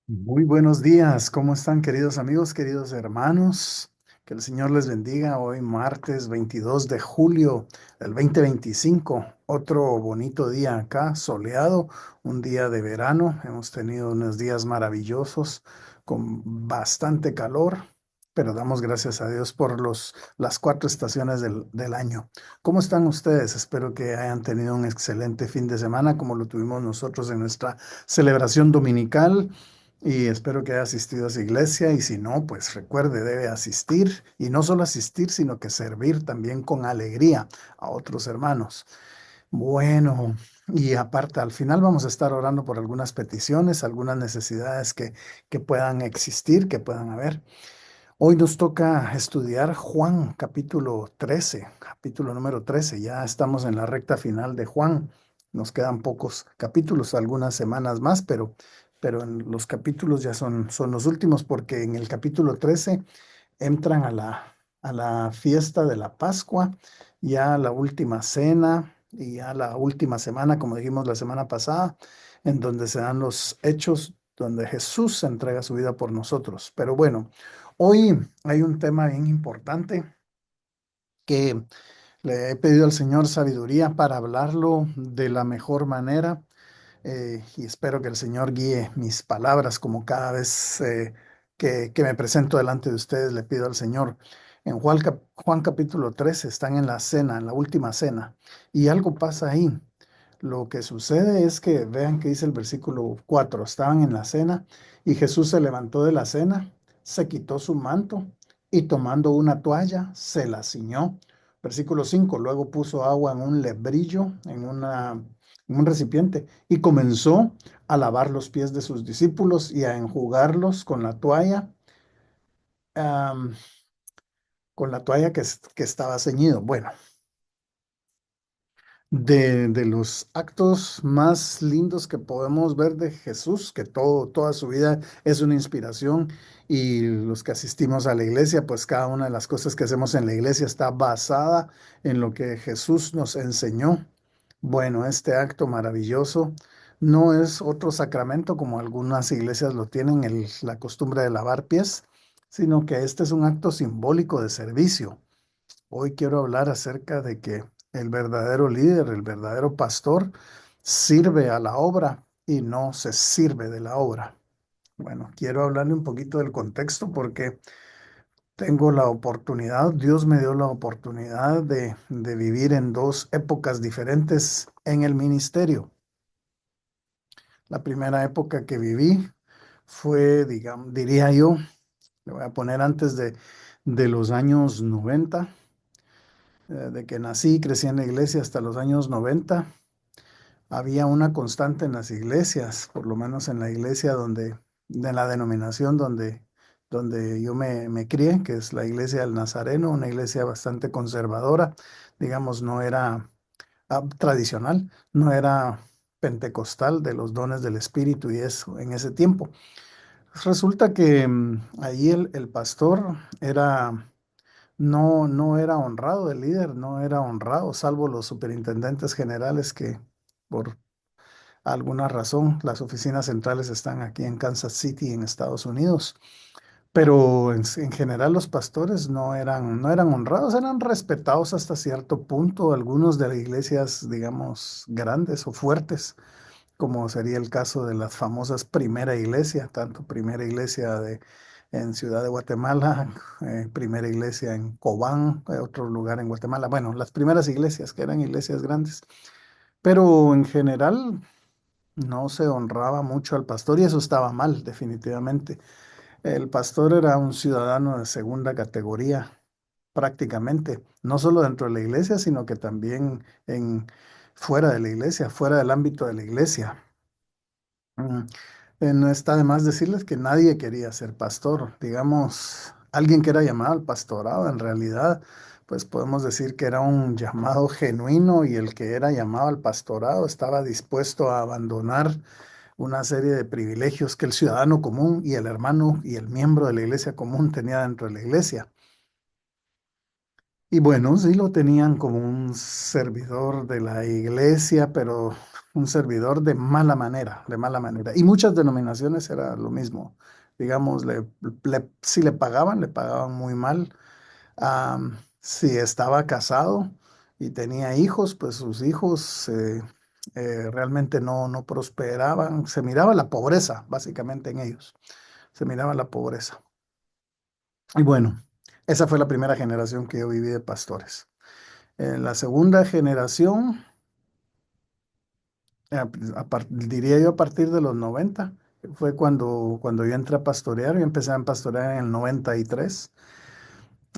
Muy buenos días, ¿cómo están queridos amigos, queridos hermanos? Que el Señor les bendiga hoy martes 22 de julio del 2025, otro bonito día acá, soleado, un día de verano. Hemos tenido unos días maravillosos con bastante calor, pero damos gracias a Dios por las cuatro estaciones del año. ¿Cómo están ustedes? Espero que hayan tenido un excelente fin de semana como lo tuvimos nosotros en nuestra celebración dominical. Y espero que haya asistido a esa iglesia y si no, pues recuerde, debe asistir y no solo asistir, sino que servir también con alegría a otros hermanos. Bueno, y aparte, al final vamos a estar orando por algunas peticiones, algunas necesidades que puedan existir, que puedan haber. Hoy nos toca estudiar Juan capítulo 13, capítulo número 13. Ya estamos en la recta final de Juan. Nos quedan pocos capítulos, algunas semanas más, pero en los capítulos ya son los últimos porque en el capítulo 13 entran a la fiesta de la Pascua, ya la última cena y ya la última semana, como dijimos la semana pasada, en donde se dan los hechos donde Jesús se entrega su vida por nosotros. Pero bueno, hoy hay un tema bien importante que le he pedido al Señor sabiduría para hablarlo de la mejor manera, y espero que el Señor guíe mis palabras como cada vez que me presento delante de ustedes, le pido al Señor. En Juan capítulo 13 están en la cena, en la última cena, y algo pasa ahí. Lo que sucede es que vean que dice el versículo 4: estaban en la cena y Jesús se levantó de la cena, se quitó su manto y tomando una toalla se la ciñó. Versículo 5: luego puso agua en un lebrillo, en un recipiente, y comenzó a lavar los pies de sus discípulos y a enjugarlos am, con la toalla que estaba ceñido. Bueno, de los actos más lindos que podemos ver de Jesús, que toda su vida es una inspiración, y los que asistimos a la iglesia, pues cada una de las cosas que hacemos en la iglesia está basada en lo que Jesús nos enseñó. Bueno, este acto maravilloso no es otro sacramento como algunas iglesias lo tienen, la costumbre de lavar pies, sino que este es un acto simbólico de servicio. Hoy quiero hablar acerca de que el verdadero líder, el verdadero pastor, sirve a la obra y no se sirve de la obra. Bueno, quiero hablarle un poquito del contexto porque tengo la oportunidad, Dios me dio la oportunidad de vivir en dos épocas diferentes en el ministerio. La primera época que viví fue, digamos, diría yo, le voy a poner antes de los años 90, de que nací y crecí en la iglesia hasta los años 90. Había una constante en las iglesias, por lo menos en la iglesia de la denominación donde yo me crié, que es la iglesia del Nazareno, una iglesia bastante conservadora, digamos, no era tradicional, no era pentecostal de los dones del Espíritu y eso en ese tiempo. Resulta que ahí el pastor no era honrado, el líder no era honrado, salvo los superintendentes generales que por alguna razón las oficinas centrales están aquí en Kansas City, en Estados Unidos. Pero en general los pastores no eran honrados, eran respetados hasta cierto punto, algunos de las iglesias, digamos, grandes o fuertes, como sería el caso de las famosas Primera Iglesia, tanto Primera Iglesia en Ciudad de Guatemala, Primera Iglesia en Cobán, otro lugar en Guatemala. Bueno, las primeras iglesias, que eran iglesias grandes. Pero en general no se honraba mucho al pastor y eso estaba mal, definitivamente. El pastor era un ciudadano de segunda categoría, prácticamente, no solo dentro de la iglesia, sino que también fuera de la iglesia, fuera del ámbito de la iglesia. Mm, no está de más decirles que nadie quería ser pastor. Digamos, alguien que era llamado al pastorado, en realidad, pues podemos decir que era un llamado genuino y el que era llamado al pastorado estaba dispuesto a abandonar una serie de privilegios que el ciudadano común y el hermano y el miembro de la iglesia común tenía dentro de la iglesia. Y bueno, sí lo tenían como un servidor de la iglesia, pero un servidor de mala manera, de mala manera. Y muchas denominaciones era lo mismo. Digamos, si le pagaban muy mal. Si estaba casado y tenía hijos, pues sus hijos realmente no prosperaban. Se miraba la pobreza, básicamente en ellos. Se miraba la pobreza. Y bueno, esa fue la primera generación que yo viví de pastores. En la segunda generación, diría yo a partir de los 90 fue cuando yo entré a pastorear. Yo empecé a pastorear en el 93.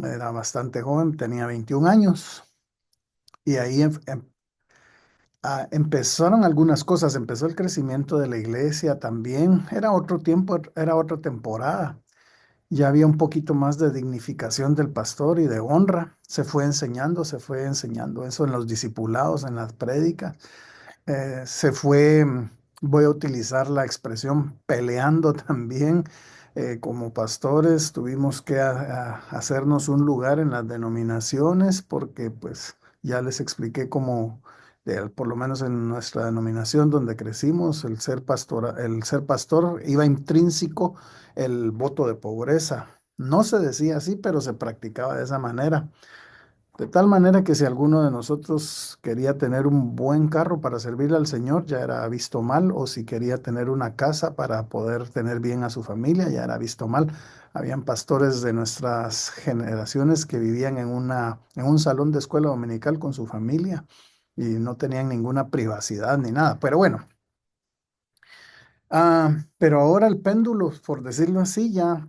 Era bastante joven, tenía 21 años. Y ahí empezaron algunas cosas, empezó el crecimiento de la iglesia también. Era otro tiempo, era otra temporada. Ya había un poquito más de dignificación del pastor y de honra. Se fue enseñando eso en los discipulados, en las prédicas. Voy a utilizar la expresión peleando también. Como pastores tuvimos que hacernos un lugar en las denominaciones porque pues ya les expliqué cómo, por lo menos en nuestra denominación donde crecimos, el ser pastor iba intrínseco el voto de pobreza. No se decía así, pero se practicaba de esa manera. De tal manera que si alguno de nosotros quería tener un buen carro para servirle al Señor, ya era visto mal, o si quería tener una casa para poder tener bien a su familia, ya era visto mal. Habían pastores de nuestras generaciones que vivían en un salón de escuela dominical con su familia y no tenían ninguna privacidad ni nada. Pero bueno, pero ahora el péndulo, por decirlo así, ya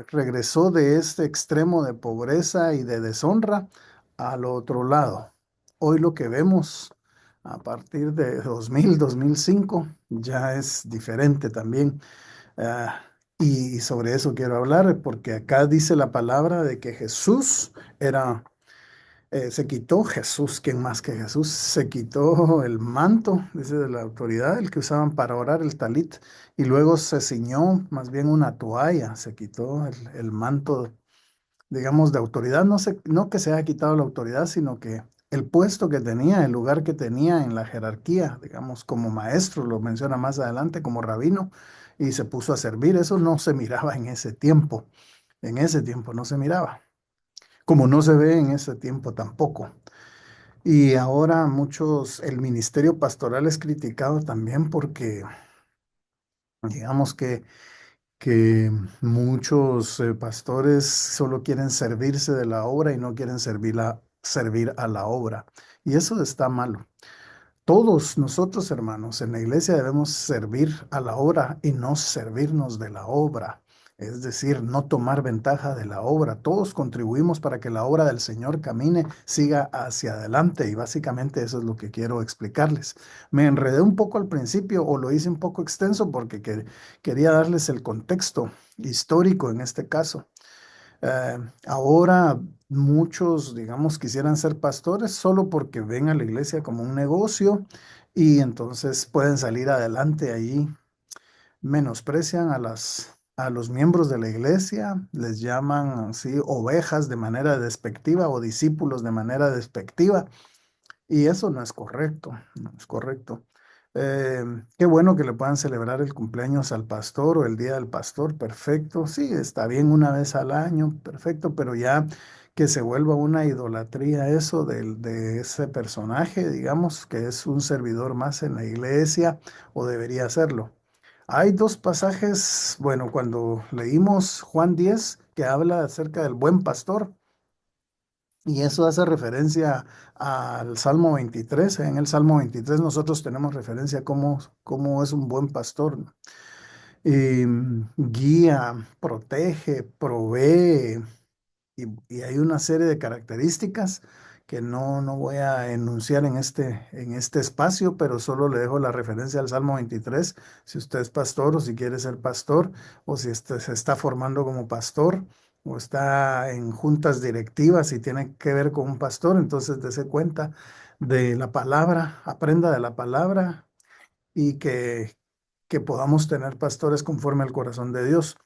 regresó de este extremo de pobreza y de deshonra al otro lado. Hoy lo que vemos a partir de 2005, ya es diferente también. Ah, y sobre eso quiero hablar, porque acá dice la palabra de que Jesús era se quitó Jesús, ¿quién más que Jesús? Se quitó el manto, dice, de la autoridad, el que usaban para orar, el talit, y luego se ciñó más bien una toalla, se quitó el manto, digamos, de autoridad. No que se haya quitado la autoridad, sino que el puesto que tenía, el lugar que tenía en la jerarquía, digamos, como maestro, lo menciona más adelante, como rabino, y se puso a servir. Eso no se miraba en ese tiempo no se miraba, como no se ve en ese tiempo tampoco. Y ahora el ministerio pastoral es criticado también porque digamos que muchos pastores solo quieren servirse de la obra y no quieren servir a la obra. Y eso está malo. Todos nosotros, hermanos, en la iglesia debemos servir a la obra y no servirnos de la obra. Es decir, no tomar ventaja de la obra. Todos contribuimos para que la obra del Señor camine, siga hacia adelante y básicamente eso es lo que quiero explicarles. Me enredé un poco al principio o lo hice un poco extenso porque quería darles el contexto histórico en este caso. Ahora muchos, digamos, quisieran ser pastores solo porque ven a la iglesia como un negocio y entonces pueden salir adelante allí. Menosprecian a los miembros de la iglesia, les llaman así ovejas de manera despectiva o discípulos de manera despectiva. Y eso no es correcto, no es correcto. Eh, Qué bueno que le puedan celebrar el cumpleaños al pastor o el día del pastor, perfecto. Sí, está bien una vez al año, perfecto, pero ya que se vuelva una idolatría eso de ese personaje, digamos, que es un servidor más en la iglesia o debería serlo. Hay dos pasajes, bueno, cuando leímos Juan 10 que habla acerca del buen pastor. Y eso hace referencia al Salmo 23. En el Salmo 23 nosotros tenemos referencia a cómo es un buen pastor, ¿no? Guía, protege, provee, y hay una serie de características que no voy a enunciar en este espacio, pero solo le dejo la referencia al Salmo 23. Si usted es pastor o si quiere ser pastor o si se está formando como pastor o está en juntas directivas y tiene que ver con un pastor, entonces dése cuenta de la palabra, aprenda de la palabra y que podamos tener pastores conforme al corazón de Dios.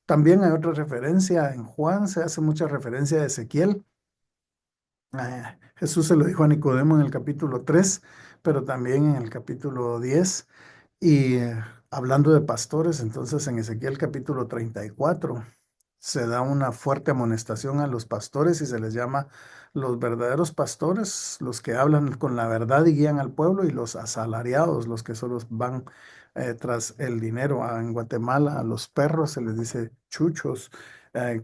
También hay otra referencia en Juan, se hace mucha referencia a Ezequiel. Jesús se lo dijo a Nicodemo en el capítulo 3. pero también en el capítulo 10. Y hablando de pastores, entonces en Ezequiel capítulo 34 se da una fuerte amonestación a los pastores y se les llama los verdaderos pastores, los que hablan con la verdad y guían al pueblo, y los asalariados, los que solo van tras el dinero. En Guatemala a los perros se les dice chuchos.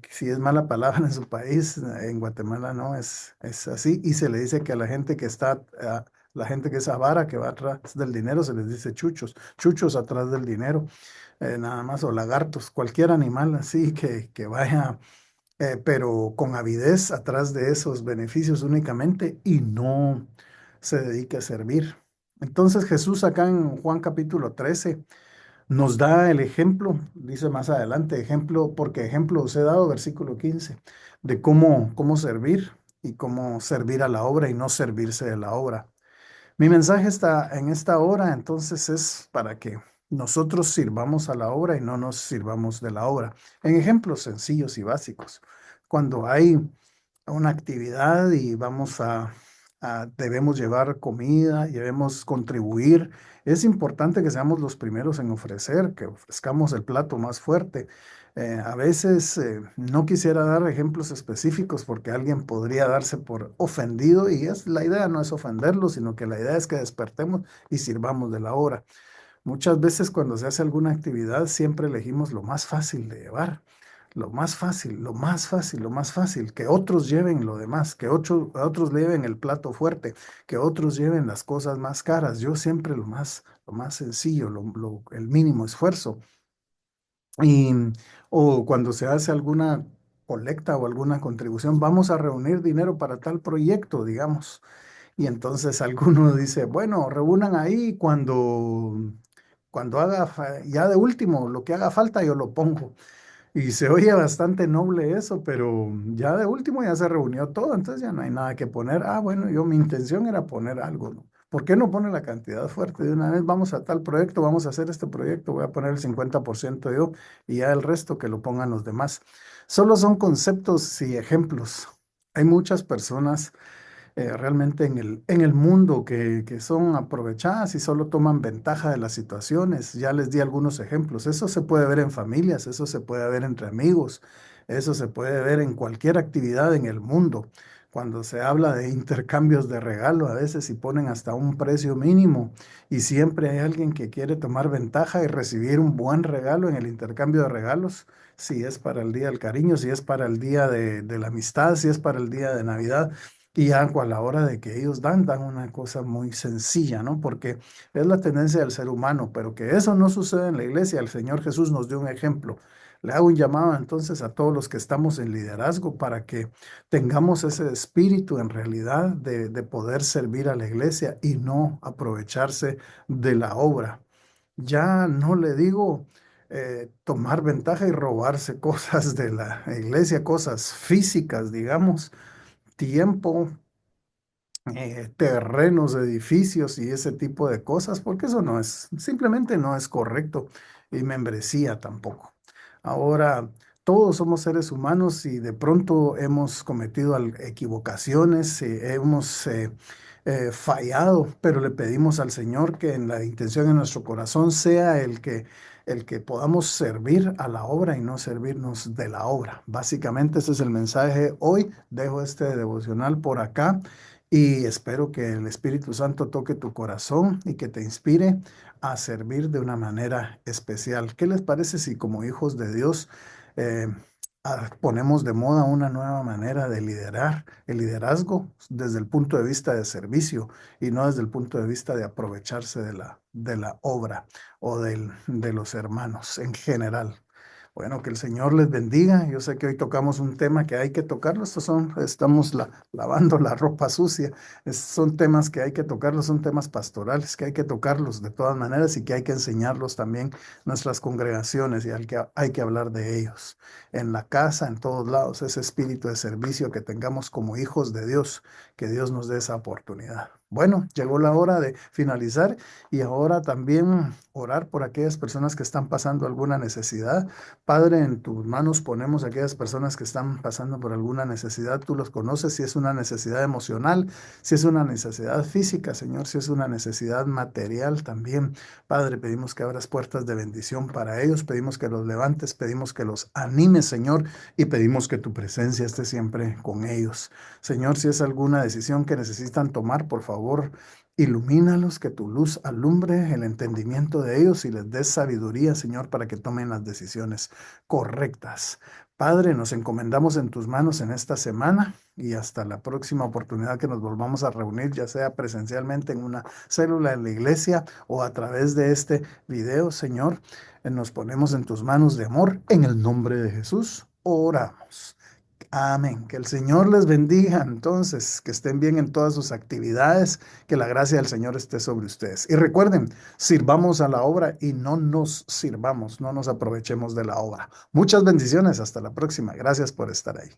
Si es mala palabra en su país, en Guatemala no es así. Y se le dice que a la gente que está, la gente que es avara, que va atrás del dinero, se les dice chuchos, chuchos atrás del dinero, nada más, o lagartos, cualquier animal así que vaya, pero con avidez atrás de esos beneficios únicamente y no se dedique a servir. Entonces Jesús acá en Juan capítulo 13 nos da el ejemplo, dice más adelante, ejemplo, porque ejemplo os he dado, versículo 15, de cómo servir y cómo servir a la obra y no servirse de la obra. Mi mensaje está en esta hora, entonces, es para que nosotros sirvamos a la obra y no nos sirvamos de la obra. En ejemplos sencillos y básicos, cuando hay una actividad y debemos llevar comida, debemos contribuir, es importante que seamos los primeros en ofrecer, que ofrezcamos el plato más fuerte. A veces no quisiera dar ejemplos específicos porque alguien podría darse por ofendido, y la idea no es ofenderlo, sino que la idea es que despertemos y sirvamos de la obra. Muchas veces cuando se hace alguna actividad siempre elegimos lo más fácil de llevar, lo más fácil, lo más fácil, lo más fácil, que otros lleven lo demás, que otros lleven el plato fuerte, que otros lleven las cosas más caras. Yo siempre lo más sencillo, el mínimo esfuerzo. Y, o cuando se hace alguna colecta o alguna contribución, vamos a reunir dinero para tal proyecto, digamos. Y entonces alguno dice, bueno, reúnan ahí cuando ya de último, lo que haga falta yo lo pongo. Y se oye bastante noble eso, pero ya de último ya se reunió todo, entonces ya no hay nada que poner. Ah, bueno, mi intención era poner algo, ¿no? ¿Por qué no pone la cantidad fuerte de una vez? Vamos a tal proyecto, vamos a hacer este proyecto, voy a poner el 50% yo y ya el resto que lo pongan los demás. Solo son conceptos y ejemplos. Hay muchas personas realmente en el mundo que son aprovechadas y solo toman ventaja de las situaciones. Ya les di algunos ejemplos. Eso se puede ver en familias, eso se puede ver entre amigos, eso se puede ver en cualquier actividad en el mundo. Cuando se habla de intercambios de regalo, a veces si ponen hasta un precio mínimo y siempre hay alguien que quiere tomar ventaja y recibir un buen regalo en el intercambio de regalos, si es para el día del cariño, si es para el día de la amistad, si es para el día de Navidad. Y ya a la hora de que ellos dan una cosa muy sencilla, ¿no? Porque es la tendencia del ser humano, pero que eso no sucede en la iglesia. El Señor Jesús nos dio un ejemplo. Le hago un llamado entonces a todos los que estamos en liderazgo para que tengamos ese espíritu en realidad de poder servir a la iglesia y no aprovecharse de la obra. Ya no le digo tomar ventaja y robarse cosas de la iglesia, cosas físicas, digamos, tiempo, terrenos, edificios y ese tipo de cosas, porque eso simplemente no es correcto, y membresía tampoco. Ahora, todos somos seres humanos y de pronto hemos cometido equivocaciones, hemos fallado, pero le pedimos al Señor que en la intención en nuestro corazón sea el que podamos servir a la obra y no servirnos de la obra. Básicamente ese es el mensaje hoy. Dejo este devocional por acá y espero que el Espíritu Santo toque tu corazón y que te inspire a servir de una manera especial. ¿Qué les parece si como hijos de Dios eh, ponemos de moda una nueva manera de liderar, el liderazgo desde el punto de vista de servicio y no desde el punto de vista de aprovecharse de la obra o de los hermanos en general? Bueno, que el Señor les bendiga. Yo sé que hoy tocamos un tema que hay que tocarlo. Estamos lavando la ropa sucia. Son temas que hay que tocarlos, son temas pastorales que hay que tocarlos de todas maneras y que hay que enseñarlos también en nuestras congregaciones, y hay que hablar de ellos en la casa, en todos lados, ese espíritu de servicio que tengamos como hijos de Dios, que Dios nos dé esa oportunidad. Bueno, llegó la hora de finalizar y ahora también orar por aquellas personas que están pasando alguna necesidad. Padre, en tus manos ponemos a aquellas personas que están pasando por alguna necesidad. Tú los conoces, si es una necesidad emocional, si es una necesidad física, Señor, si es una necesidad material también. Padre, pedimos que abras puertas de bendición para ellos, pedimos que los levantes, pedimos que los animes, Señor, y pedimos que tu presencia esté siempre con ellos. Señor, si es alguna decisión que necesitan tomar, por favor, ilumínalos, que tu luz alumbre el entendimiento de ellos y les des sabiduría, Señor, para que tomen las decisiones correctas. Padre, nos encomendamos en tus manos en esta semana y hasta la próxima oportunidad que nos volvamos a reunir, ya sea presencialmente en una célula en la iglesia o a través de este video, Señor. Nos ponemos en tus manos de amor. En el nombre de Jesús, oramos. Amén. Que el Señor les bendiga. Entonces, que estén bien en todas sus actividades, que la gracia del Señor esté sobre ustedes. Y recuerden, sirvamos a la obra y no nos sirvamos, no nos aprovechemos de la obra. Muchas bendiciones. Hasta la próxima. Gracias por estar ahí.